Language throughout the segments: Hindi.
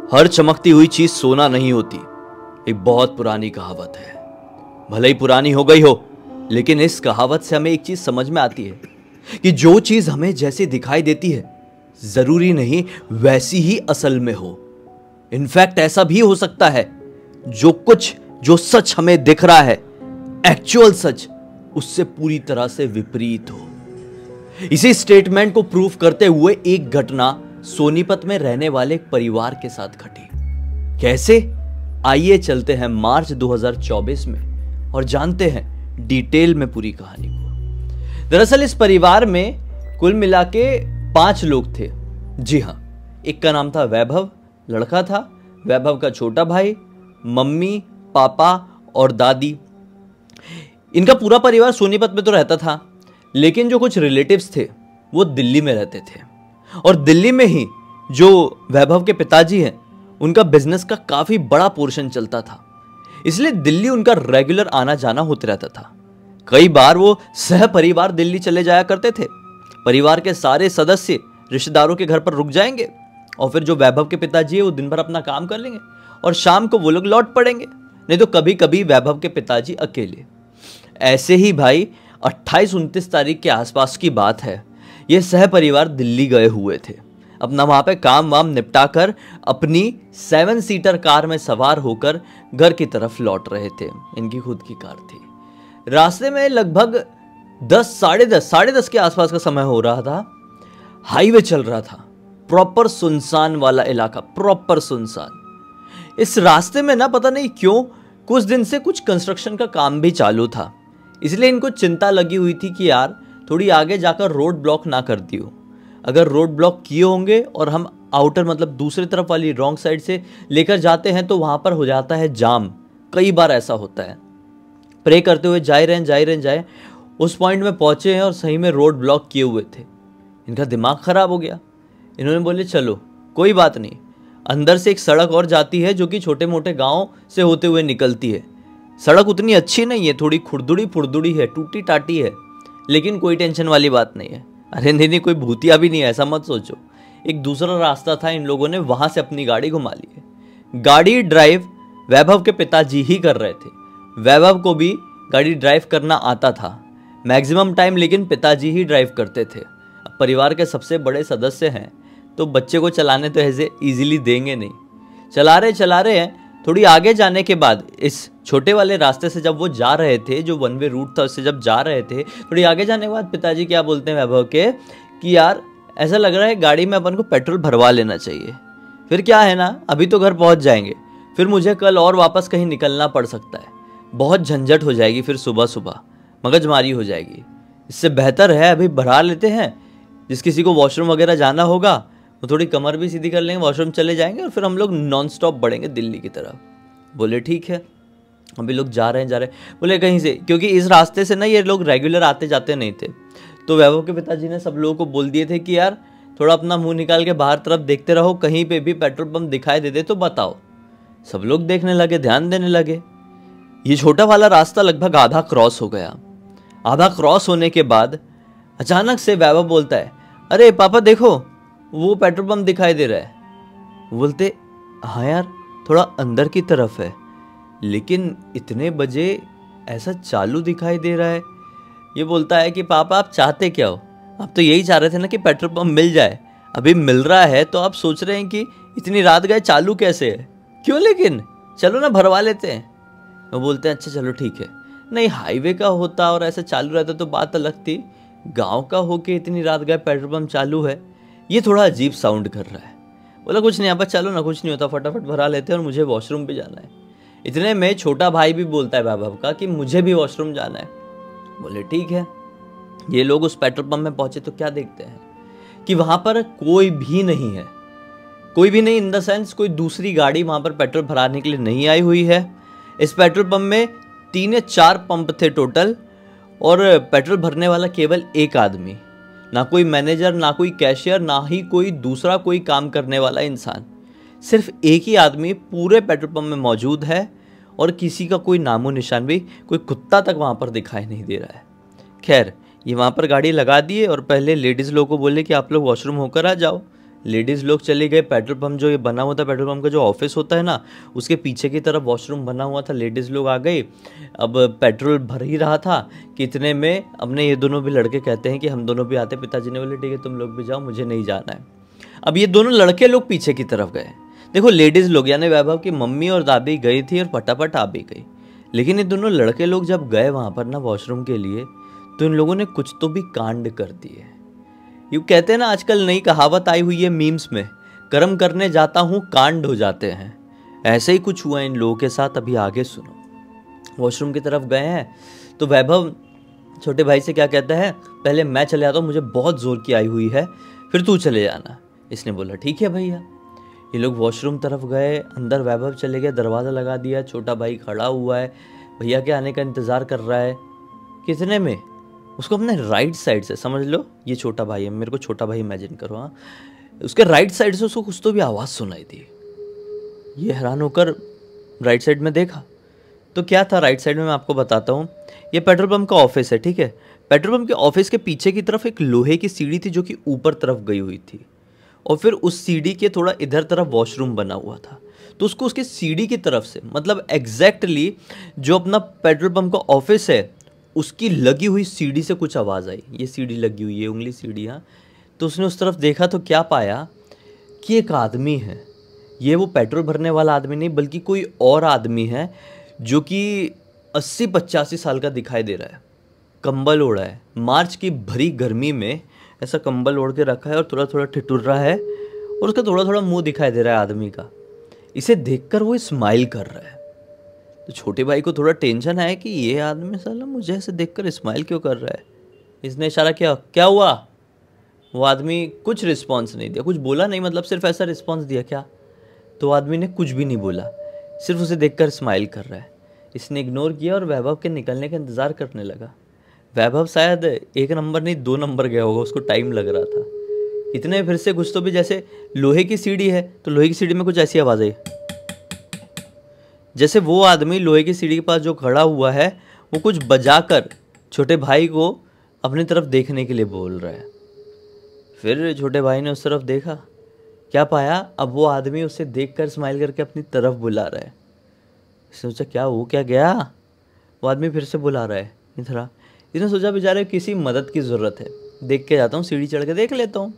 हर चमकती हुई चीज सोना नहीं होती, एक बहुत पुरानी कहावत है। भले ही पुरानी हो गई हो, लेकिन इस कहावत से हमें एक चीज समझ में आती है कि जो चीज हमें जैसी दिखाई देती है जरूरी नहीं वैसी ही असल में हो। इनफैक्ट ऐसा भी हो सकता है जो सच हमें दिख रहा है, एक्चुअल सच, उससे पूरी तरह से विपरीत हो। इसी स्टेटमेंट को प्रूव करते हुए एक घटना सोनीपत में रहने वाले एक परिवार के साथ घटी। कैसे? आइए चलते हैं मार्च 2024 में और जानते हैं डिटेल में पूरी कहानी को। दरअसल इस परिवार में कुल मिला के 5 लोग थे। जी हां, एक का नाम था वैभव, लड़का था। वैभव का छोटा भाई, मम्मी, पापा और दादी। इनका पूरा परिवार सोनीपत में तो रहता था, लेकिन जो कुछ रिलेटिव्स थे वो दिल्ली में रहते थे। और दिल्ली में ही जो वैभव के पिताजी हैं, उनका बिजनेस का काफी बड़ा पोर्शन चलता था, इसलिए दिल्ली उनका रेगुलर आना जाना होता रहता था। कई बार वो सह परिवार दिल्ली चले जाया करते थे। परिवार के सारे सदस्य रिश्तेदारों के घर पर रुक जाएंगे और फिर जो वैभव के पिताजी है वो दिन भर अपना काम कर लेंगे और शाम को वो लोग लौट पड़ेंगे। नहीं तो कभी कभी वैभव के पिताजी अकेले। ऐसे ही भाई 28-29 तारीख के आसपास की बात है, ये सह परिवार दिल्ली गए हुए थे। अपना वहां पे काम वाम निपटा कर अपनी 7 सीटर कार में सवार होकर घर की तरफ लौट रहे थे। इनकी खुद की कार थी। रास्ते में लगभग 10, साढ़े 10 के आसपास का समय हो रहा था। हाईवे चल रहा था, प्रॉपर सुनसान वाला इलाका, प्रॉपर सुनसान। इस रास्ते में ना पता नहीं क्यों कुछ दिन से कुछ कंस्ट्रक्शन का काम भी चालू था, इसलिए इनको चिंता लगी हुई थी कि यार थोड़ी आगे जाकर रोड ब्लॉक ना कर दियो। अगर रोड ब्लॉक किए होंगे और हम आउटर मतलब दूसरी तरफ वाली रॉन्ग साइड से लेकर जाते हैं तो वहां पर हो जाता है जाम। कई बार ऐसा होता है। प्रे करते हुए जाए उस पॉइंट में पहुंचे हैं और सही में रोड ब्लॉक किए हुए थे। इनका दिमाग खराब हो गया। इन्होंने बोले चलो कोई बात नहीं, अंदर से एक सड़क और जाती है जो कि छोटे मोटे गाँव से होते हुए निकलती है। सड़क उतनी अच्छी नहीं है, थोड़ी खुरदुड़ी फुरदुड़ी है, टूटी टाटी है, लेकिन कोई टेंशन वाली बात नहीं है। अरे नहीं, कोई भूतिया भी नहीं है, ऐसा मत सोचो। एक दूसरा रास्ता था, इन लोगों ने वहां से अपनी गाड़ी घुमा ली है। गाड़ी ड्राइव वैभव के पिताजी ही कर रहे थे। वैभव को भी गाड़ी ड्राइव करना आता था मैक्सिमम टाइम, लेकिन पिताजी ही ड्राइव करते थे। अब परिवार के सबसे बड़े सदस्य हैं तो बच्चे को चलाने तो ऐसे इजीली देंगे नहीं। चला रहे हैं। थोड़ी आगे जाने के बाद इस छोटे वाले रास्ते से जब वो जा रहे थे, जो वन वे रूट था उससे जब जा रहे थे, थोड़ी आगे जाने के बाद पिताजी क्या बोलते हैं वैभव के कि यार ऐसा लग रहा है गाड़ी में अपन को पेट्रोल भरवा लेना चाहिए। फिर क्या है ना, अभी तो घर पहुंच जाएंगे, फिर मुझे कल और वापस कहीं निकलना पड़ सकता है, बहुत झंझट हो जाएगी, फिर सुबह सुबह मगजमारी हो जाएगी। इससे बेहतर है अभी भरा लेते हैं। जिस किसी को वॉशरूम वगैरह जाना होगा वो थोड़ी कमर भी सीधी कर लेंगे, वॉशरूम चले जाएंगे और फिर हम लोग नॉन स्टॉप बढ़ेंगे दिल्ली की तरफ। बोले ठीक है। अभी लोग जा रहे हैं। बोले कहीं से, क्योंकि इस रास्ते से ना ये लोग रेगुलर आते जाते नहीं थे, तो वैभव के पिताजी ने सब लोगों को बोल दिए थे कि यार थोड़ा अपना मुंह निकाल के बाहर तरफ देखते रहो, कहीं पे भी पेट्रोल पंप दिखाई दे दे तो बताओ। सब लोग देखने लगे, ध्यान देने लगे। ये छोटा वाला रास्ता लगभग आधा क्रॉस हो गया। आधा क्रॉस होने के बाद अचानक से वैभव बोलता है, अरे पापा देखो वो पेट्रोल पंप दिखाई दे रहा है। बोलते हाँ यार थोड़ा अंदर की तरफ है, लेकिन इतने बजे ऐसा चालू दिखाई दे रहा है। ये बोलता है कि पापा आप चाहते क्या हो? आप तो यही चाह रहे थे ना कि पेट्रोल पंप मिल जाए, अभी मिल रहा है तो आप सोच रहे हैं कि इतनी रात गए चालू कैसे है? क्यों लेकिन चलो ना भरवा लेते हैं। वो बोलते हैं अच्छा चलो ठीक है। नहीं, हाईवे का होता और ऐसा चालू रहता तो बात अलग थी, गांव का होके इतनी रात गए पेट्रोल पंप चालू है, ये थोड़ा अजीब साउंड कर रहा है। बोला कुछ नहीं, आप चलो ना, कुछ नहीं होता, फटाफट भरा लेते हैं और मुझे वॉशरूम भी जाना है। इतने में छोटा भाई भी बोलता है वैभव का कि मुझे भी वॉशरूम जाना है। बोले ठीक है। ये लोग उस पेट्रोल पंप में पहुंचे तो क्या देखते हैं कि वहां पर कोई भी नहीं है। कोई भी नहीं इन द सेंस कोई दूसरी गाड़ी वहां पर पेट्रोल भराने के लिए नहीं आई हुई है। इस पेट्रोल पंप में 3 या 4 पंप थे टोटल और पेट्रोल भरने वाला केवल एक आदमी। ना कोई मैनेजर, ना कोई कैशियर, ना ही कोई दूसरा कोई काम करने वाला इंसान। सिर्फ एक ही आदमी पूरे पेट्रोल पंप में मौजूद है और किसी का कोई नामो निशान भी, कोई कुत्ता तक वहाँ पर दिखाई नहीं दे रहा है। खैर ये वहाँ पर गाड़ी लगा दिए और पहले लेडीज़ लोगों को बोले कि आप लोग वॉशरूम होकर आ जाओ, लेडीज़ लोग चले गए। पेट्रोल पंप जो ये बना हुआ था, पेट्रोल पंप का जो ऑफिस होता है ना, उसके पीछे की तरफ वॉशरूम बना हुआ था। लेडीज़ लोग आ गए। अब पेट्रोल भर ही रहा था कि इतने में अपने ये दोनों भी लड़के कहते हैं कि हम दोनों भी आते। पिताजी ने बोले ठीक है तुम लोग भी जाओ, मुझे नहीं जाना है। अब ये दोनों लड़के लोग पीछे की तरफ गए। देखो लेडीज़ लोग यानी वैभव की मम्मी और दादी गई थी और फटाफट आ भी गई, लेकिन ये दोनों लड़के लोग जब गए वहाँ पर ना वॉशरूम के लिए, तो इन लोगों ने कुछ तो भी कांड कर दिए। यूँ कहते हैं ना, आजकल नई कहावत आई हुई है मीम्स में, कर्म करने जाता हूँ कांड हो जाते हैं। ऐसे ही कुछ हुआ इन लोगों के साथ। अभी आगे सुनो। वॉशरूम की तरफ गए हैं तो वैभव छोटे भाई से क्या कहता है, पहले मैं चले जाता हूँ, मुझे बहुत जोर की आई हुई है, फिर तू चले जाना। इसने बोला ठीक है भैया। ये लोग वॉशरूम तरफ गए, अंदर वैभव चले गए, दरवाज़ा लगा दिया। छोटा भाई खड़ा हुआ है, भैया के आने का इंतज़ार कर रहा है। कितने में उसको अपने राइट साइड से, समझ लो ये छोटा भाई है, मेरे को छोटा भाई इमेजिन करो, हाँ, उसके राइट साइड से उसको कुछ तो भी आवाज़ सुनाई दी। ये हैरान होकर राइट साइड में देखा तो क्या था राइट साइड में, मैं आपको बताता हूँ। ये पेट्रोल पंप का ऑफिस है, ठीक है। पेट्रोल पंप के ऑफिस के पीछे की तरफ एक लोहे की सीढ़ी थी जो कि ऊपर तरफ गई हुई थी, और फिर उस सीढ़ी के थोड़ा इधर तरफ वॉशरूम बना हुआ था। तो उसको उसके सीढ़ी की तरफ से, मतलब एग्जैक्टली जो अपना पेट्रोल पंप का ऑफिस है उसकी लगी हुई सीढ़ी से कुछ आवाज़ आई। ये सीढ़ी लगी हुई है, उंगली सीढ़ी, हाँ। तो उसने उस तरफ देखा तो क्या पाया कि एक आदमी है। ये वो पेट्रोल भरने वाला आदमी नहीं, बल्कि कोई और आदमी है जो कि 80-85 साल का दिखाई दे रहा है। कंबल ओढ़ा है, मार्च की भरी गर्मी में ऐसा कंबल ओढ़ के रखा है और थोड़ा थोड़ा ठिठुर रहा है, और उसका थोड़ा थोड़ा मुंह दिखाई दे रहा है आदमी का। इसे देखकर वो स्माइल कर रहा है। तो छोटे भाई को थोड़ा टेंशन आया कि ये आदमी साला मुझे ऐसे देखकर स्माइल क्यों कर रहा है। इसने इशारा किया, क्या हुआ? वो आदमी कुछ रिस्पॉन्स नहीं दिया, कुछ बोला नहीं, मतलब सिर्फ ऐसा रिस्पॉन्स दिया, क्या? तो आदमी ने कुछ भी नहीं बोला, सिर्फ उसे देखकर स्माइल कर रहा है। इसने इग्नोर किया और वैभव के निकलने का इंतज़ार करने लगा। वैभव शायद 1 नंबर नहीं 2 नंबर गया होगा, उसको टाइम लग रहा था। इतने फिर से कुछ तो भी, जैसे लोहे की सीढ़ी है तो लोहे की सीढ़ी में कुछ ऐसी आवाज़ आई, जैसे वो आदमी लोहे की सीढ़ी के पास जो खड़ा हुआ है वो कुछ बजाकर छोटे भाई को अपनी तरफ देखने के लिए बोल रहा है। फिर छोटे भाई ने उस तरफ देखा, क्या पाया, अब वो आदमी उसे देखकर स्माइल करके अपनी तरफ बुला रहा है। सोचा क्या हो क्या गया, वो आदमी फिर से बुला रहा है इधर। इसने सोचा बेचारे किसी मदद की ज़रूरत है, देख के जाता हूँ, सीढ़ी चढ़ के देख लेता हूँ।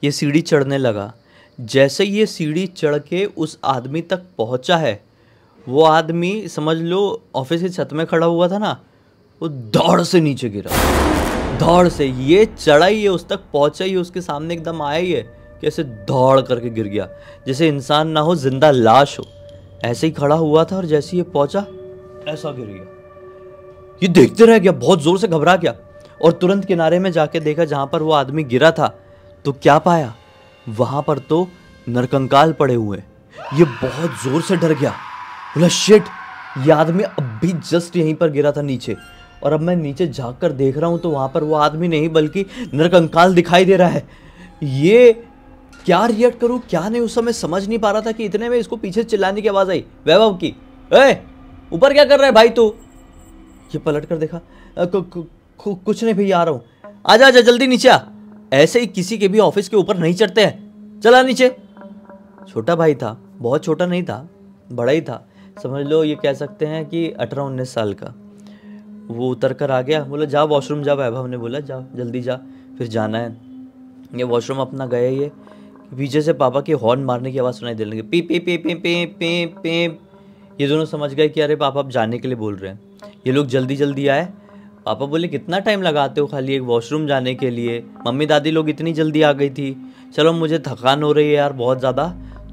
ये सीढ़ी चढ़ने लगा। जैसे ये सीढ़ी चढ़ के उस आदमी तक पहुँचा है, वो आदमी समझ लो ऑफिस की छत में खड़ा हुआ था ना, वो दौड़ से नीचे गिरा। दौड़ से ये चढ़ा ही है, उस तक पहुँचा ही है, उसके सामने एकदम आया ही है कि ऐसे दौड़ करके गिर गया, जैसे इंसान ना हो, जिंदा लाश हो। ऐसे ही खड़ा हुआ था और जैसे ही ये पहुंचा ऐसा गिर गया। ये देखते रह गया, बहुत जोर से घबरा गया और तुरंत किनारे में जाके देखा जहां पर वो आदमी गिरा था, तो क्या पाया, वहां पर तो नरकंकाल पड़े हुए। ये बहुत जोर से डर गया, बोला शिट, ये आदमी अभी जस्ट यहीं पर गिरा था नीचे, और अब मैं नीचे झांक कर देख रहा हूं तो वहां पर वो आदमी नहीं बल्कि नरकंकाल दिखाई दे रहा है। ये क्या रिएक्ट करूं क्या नहीं, उस समय समझ नहीं पा रहा था कि इतने में इसको पीछे चिल्लाने की आवाज आई वैभव की, ए ऊपर क्या कर रहा है भाई तू? ये पलट कर देखा, कुछ नहीं भैया, आ रहा हूं, आजा आजा जल्दी नीचे आ। ऐसे ही किसी के भी ऑफिस के ऊपर नहीं चढ़ते हैं, चला नीचे। छोटा भाई था, बहुत छोटा नहीं था, बड़ा ही था, समझ लो ये कह सकते हैं कि 18-19 साल का। वो उतर कर आ गया, बोला जा वॉशरूम जा। वैभव ने बोला जा जल्दी जा, फिर जाना है। ये वॉशरूम अपना गया, ये पीछे से पापा की हॉर्न मारने की आवाज़ सुनाई देने लगी, P P P P P P P. ये दोनों समझ गए कि अरे पापा अब जाने के लिए बोल रहे हैं। ये लोग जल्दी जल्दी आए। पापा बोले कितना टाइम लगाते हो खाली एक वॉशरूम जाने के लिए? मम्मी दादी लोग इतनी जल्दी आ गई थी। चलो मुझे थकान हो रही है यार बहुत ज़्यादा,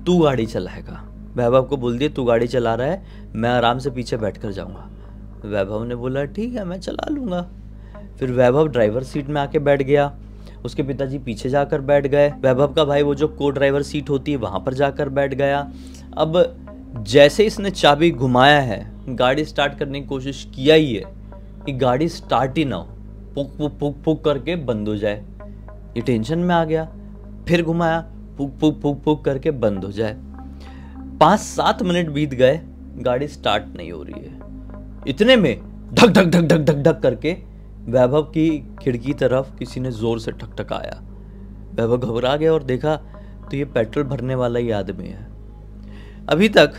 तू गाड़ी चलाएगा। वैभव को बोल दिया तू गाड़ी चला रहा है, मैं आराम से पीछे बैठ कर जाऊँगा। वैभव ने बोला ठीक है मैं चला लूँगा। फिर वैभव ड्राइवर सीट में आके बैठ गया, उसके पिताजी पीछे जाकर बैठ गए। वैभव का भाई वो जो को ड्राइवर सीट होती है वहाँ पर जाकर बैठ गया। अब जैसे इसने चाबी घुमाया है, गाड़ी स्टार्ट करने की कोशिश किया ही है कि गाड़ी स्टार्ट ही ना हो, पुक पुक पुक पुक करके बंद हो जाए। ये टेंशन में आ गया, फिर घुमाया, पुक पुक पुक पुक करके बंद हो जाए। 5-7 मिनट बीत गए, गाड़ी स्टार्ट नहीं हो रही है। इतने में धक धक धक धक धक धक करके वैभव की खिड़की तरफ किसी ने जोर से ठकठकाया। वैभव घबरा गया और देखा तो ये पेट्रोल भरने वाला ही आदमी है। अभी तक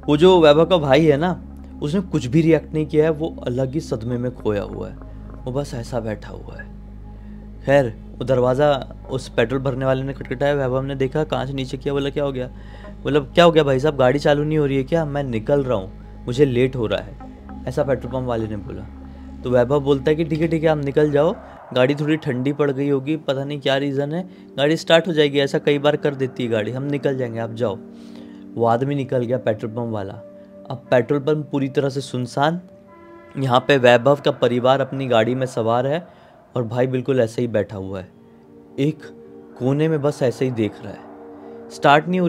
वो जो वैभव का भाई है ना, उसने कुछ भी रिएक्ट नहीं किया है। वो अलग ही सदमे में खोया हुआ है, वो बस ऐसा बैठा हुआ है। खैर वो दरवाज़ा उस पेट्रोल भरने वाले ने खटखटाया, वैभव ने देखा, कांच नीचे किया, बोला क्या हो गया? बोला क्या हो गया भाई साहब, गाड़ी चालू नहीं हो रही है क्या? मैं निकल रहा हूँ, मुझे लेट हो रहा है, ऐसा पेट्रोल पंप वाले ने बोला। तो वैभव बोलता है कि ठीक है आप निकल जाओ, गाड़ी थोड़ी ठंडी पड़ गई होगी, पता नहीं क्या रीज़न है, गाड़ी स्टार्ट हो जाएगी, ऐसा कई बार कर देती है गाड़ी, हम निकल जाएंगे, आप जाओ। वो आदमी निकल गया, पेट्रोल पंप वाला। अब पेट्रोल पंप पूरी तरह से सुनसान। यहाँ पे वैभव का परिवार अपनी गाड़ी में सवार है और भाई बिल्कुल ऐसे ही बैठा हुआ है, एक कोने में बस ऐसे ही देख रहा है। स्टार्ट नहीं हो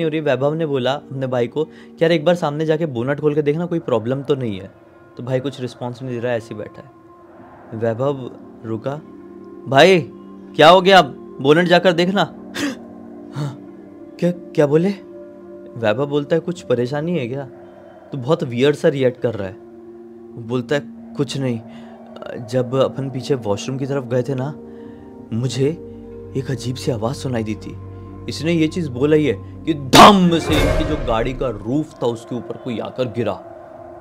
रही। वैभव ने बोला अपने भाई को कि यार एक बार सामने जाके बोनट खोल के देखना, कोई प्रॉब्लम तो नहीं है। तो भाई कुछ रिस्पॉन्स नहीं दे रहा है, ऐसे ही बैठा है। वैभव रुका, भाई क्या हो गया, बोनट जाकर देखना। हाँ, क्या बोले? वैभव बोलता है कुछ परेशानी है क्या? तो बहुत वियर्ड सा रिएक्ट कर रहा है। वो बोलता है कुछ नहीं, जब अपन पीछे वॉशरूम की तरफ गए थे ना, मुझे एक अजीब सी आवाज़ सुनाई दी थी। इसने ये चीज़ बोला ही है कि धम से इनकी जो गाड़ी का रूफ था उसके ऊपर कोई आकर गिरा,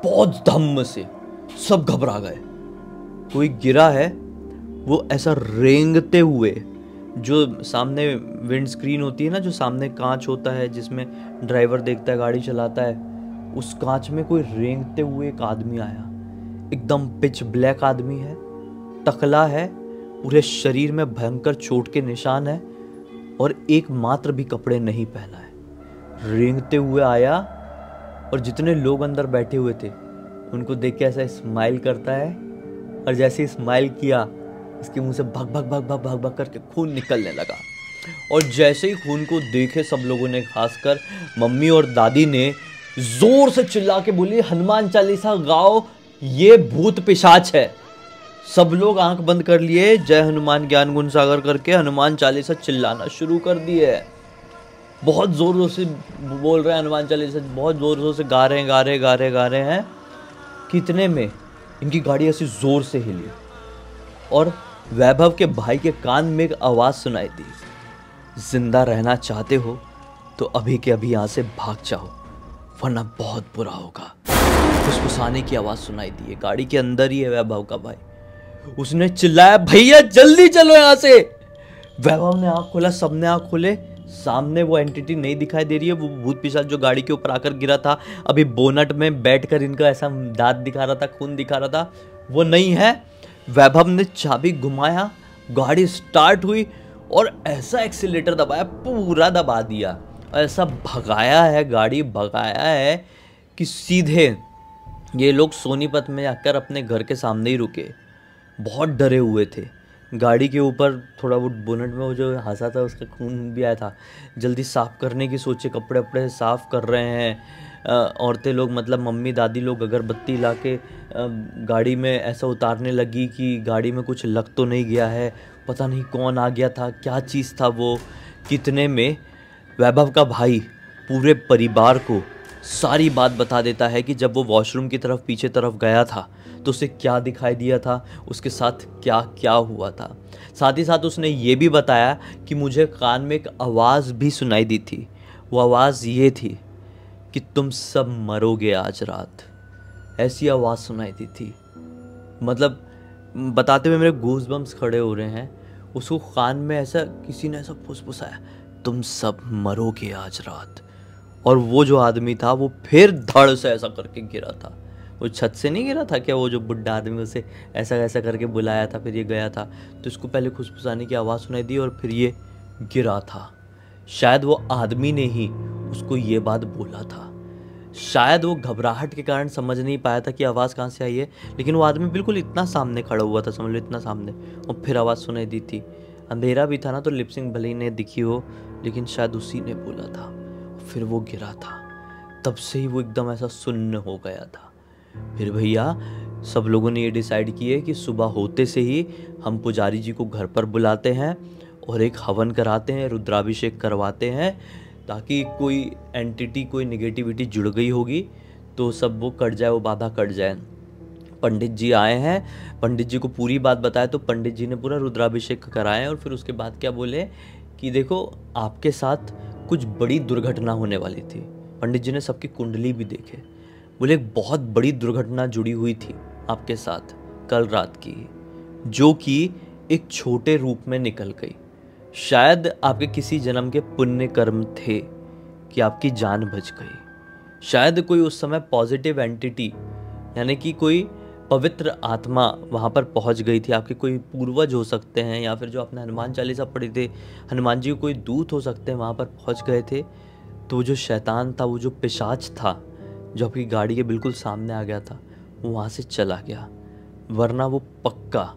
बहुत धम से। सब घबरा गए। कोई गिरा है, वो ऐसा रेंगते हुए, जो सामने विंड स्क्रीन होती है ना, जो सामने कांच होता है जिसमें ड्राइवर देखता है, गाड़ी चलाता है, उस कांच में कोई रेंगते हुए एक आदमी आया। एकदम पिच ब्लैक आदमी है, टकला है, पूरे शरीर में भयंकर चोट के निशान है और एक मात्र भी कपड़े नहीं पहना है। रेंगते हुए आया और जितने लोग अंदर बैठे हुए थे उनको देख के ऐसा स्माइल करता है, और जैसे ही स्माइल किया इसके मुंह से भग भग भग भग भग भग करके खून निकलने लगा। और जैसे ही खून को देखे सब लोगों ने, खासकर मम्मी और दादी ने जोर से चिल्ला के बोली, हनुमान चालीसा गाओ, ये भूत पिशाच है। सब लोग आंख बंद कर लिए, जय हनुमान ज्ञान गुण सागर करके हनुमान चालीसा चिल्लाना शुरू कर दिए। बहुत जोर जोर से बोल रहे हैं हनुमान चालीसा, बहुत जोर जोर से गा रहे हैं। कितने में इनकी गाड़ी ऐसी जोर से हिली और वैभव के भाई के कान में एक आवाज सुनाई दी, जिंदा रहना चाहते हो तो अभी के अभी यहाँ से भाग जाओ, वरना बहुत बुरा होगा। फुसफुसाने की आवाज सुनाई दी है, गाड़ी के अंदर ही है वैभव का भाई। उसने चिल्लाया, भैया जल्दी चलो यहाँ से। वैभव ने आंख खोला, सबने आंख खोले, सामने वो एंटिटी नहीं दिखाई दे रही है, वो भूत पिशाच जो गाड़ी के ऊपर आकर गिरा था, अभी बोनट में बैठकर इनका ऐसा दांत दिखा रहा था, खून दिखा रहा था, वो नहीं है। वैभव ने चाबी घुमाया, गाड़ी स्टार्ट हुई और ऐसा एक्सीलेटर दबाया, पूरा दबा दिया, ऐसा भगाया है, गाड़ी भगाया है कि सीधे ये लोग सोनीपत में आकर अपने घर के सामने ही रुके। बहुत डरे हुए थे। गाड़ी के ऊपर थोड़ा वो बोनट में वो जो हंसा था उसका खून भी आया था। जल्दी साफ़ करने की सोचे, कपड़े वपड़े साफ़ कर रहे हैं। औरतें लोग, मतलब मम्मी दादी लोग अगरबत्ती ला के गाड़ी में ऐसा उतारने लगी कि गाड़ी में कुछ लग तो नहीं गया है, पता नहीं कौन आ गया था, क्या चीज़ था वो। कितने में वैभव का भाई पूरे परिवार को सारी बात बता देता है कि जब वो वॉशरूम की तरफ पीछे तरफ गया था तो उसे क्या दिखाई दिया था, उसके साथ क्या क्या हुआ था। साथ ही साथ उसने ये भी बताया कि मुझे कान में एक आवाज़ भी सुनाई दी थी। वो आवाज़ ये थी कि तुम सब मरोगे आज रात, ऐसी आवाज़ सुनाई दी थी। मतलब बताते हुए मेरे गूज़बम्स खड़े हो रहे हैं। उसको कान में ऐसा किसी ने ऐसा फुसफुसाया, तुम सब मरोगे आज रात। और वो जो आदमी था वो फिर धड़ से ऐसा करके गिरा था। वो छत से नहीं गिरा था क्या, वो जो बुढ़ा आदमी उसे ऐसा ऐसा करके बुलाया था, फिर ये गया था, तो इसको पहले फुसफुसाने की आवाज़ सुनाई दी और फिर ये गिरा था। शायद वो आदमी ने ही उसको ये बात बोला था। शायद वो घबराहट के कारण समझ नहीं पाया था कि आवाज़ कहाँ से आई है, लेकिन वो आदमी बिल्कुल इतना सामने खड़ा हुआ था, समझ लो इतना सामने, और फिर आवाज़ सुनाई दी थी। अंधेरा भी था ना, तो लिपसिंग भले ही नहीं दिखी हो, लेकिन शायद उसी ने बोला था। फिर वो गिरा था, तब से ही वो एकदम ऐसा सुन्न हो गया था। फिर भैया सब लोगों ने ये डिसाइड किए कि सुबह होते से ही हम पुजारी जी को घर पर बुलाते हैं और एक हवन कराते हैं, रुद्राभिषेक करवाते हैं, ताकि कोई एंटिटी, कोई नेगेटिविटी जुड़ गई होगी तो सब वो कट जाए, वो बाधा कट जाए। पंडित जी आए हैं, पंडित जी को पूरी बात बताए तो पंडित जी ने पूरा रुद्राभिषेक कराया और फिर उसके बाद क्या बोले कि देखो आपके साथ कुछ बड़ी दुर्घटना होने वाली थी। पंडित जी ने सबकी कुंडली भी देखे, बोले एक बहुत बड़ी दुर्घटना जुड़ी हुई थी आपके साथ कल रात की, जो कि एक छोटे रूप में निकल गई। शायद आपके किसी जन्म के पुण्य कर्म थे कि आपकी जान बच गई। शायद कोई उस समय पॉजिटिव एंटिटी यानी कि कोई पवित्र आत्मा वहाँ पर पहुँच गई थी। आपके कोई पूर्वज हो सकते हैं, या फिर जो आपने हनुमान चालीसा पढ़ी थी, हनुमान जी को कोई दूत हो सकते हैं, वहाँ पर पहुँच गए थे। तो वो जो शैतान था, वो जो पिशाच था जो आपकी गाड़ी के बिल्कुल सामने आ गया था, वो वहाँ से चला गया, वरना वो पक्का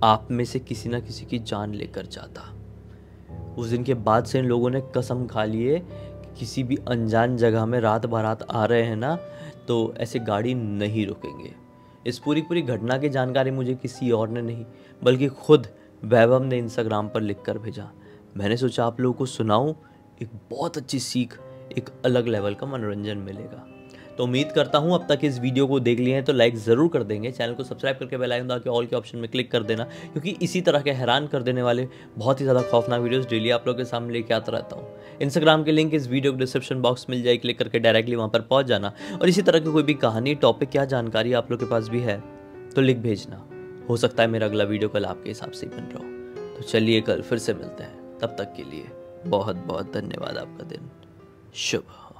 आप में से किसी ना किसी की जान लेकर जाता। उस दिन के बाद से इन लोगों ने कसम खा लिए कि किसी भी अनजान जगह में रात बारात आ रहे हैं ना, तो ऐसे गाड़ी नहीं रोकेंगे। इस पूरी घटना की जानकारी मुझे किसी और ने नहीं बल्कि खुद वैभव ने इंस्टाग्राम पर लिख कर भेजा। मैंने सोचा आप लोगों को सुनाऊं, एक बहुत अच्छी सीख, एक अलग लेवल का मनोरंजन मिलेगा। तो उम्मीद करता हूं अब तक इस वीडियो को देख लिए हैं तो लाइक ज़रूर कर देंगे, चैनल को सब्सक्राइब करके बेल आइकन दबा के ऑल के ऑप्शन में क्लिक कर देना, क्योंकि इसी तरह के हैरान कर देने वाले बहुत ही ज़्यादा खौफनाक वीडियोस डेली आप लोगों के सामने लेके आता रहता हूँ। इंस्टाग्राम के लिंक इस वीडियो के डिस्क्रिप्शन बॉक्स मिल जाए, क्लिक करके डायरेक्टली वहाँ पर पहुँच जाना। और इसी तरह की कोई भी कहानी, टॉपिक या जानकारी आप लोग के पास भी है तो लिख भेजना। हो सकता है मेरा अगला वीडियो कल आपके हिसाब से ही बन रहा हो। तो चलिए कल फिर से मिलते हैं, तब तक के लिए बहुत बहुत धन्यवाद। आपका दिन शुभ हो।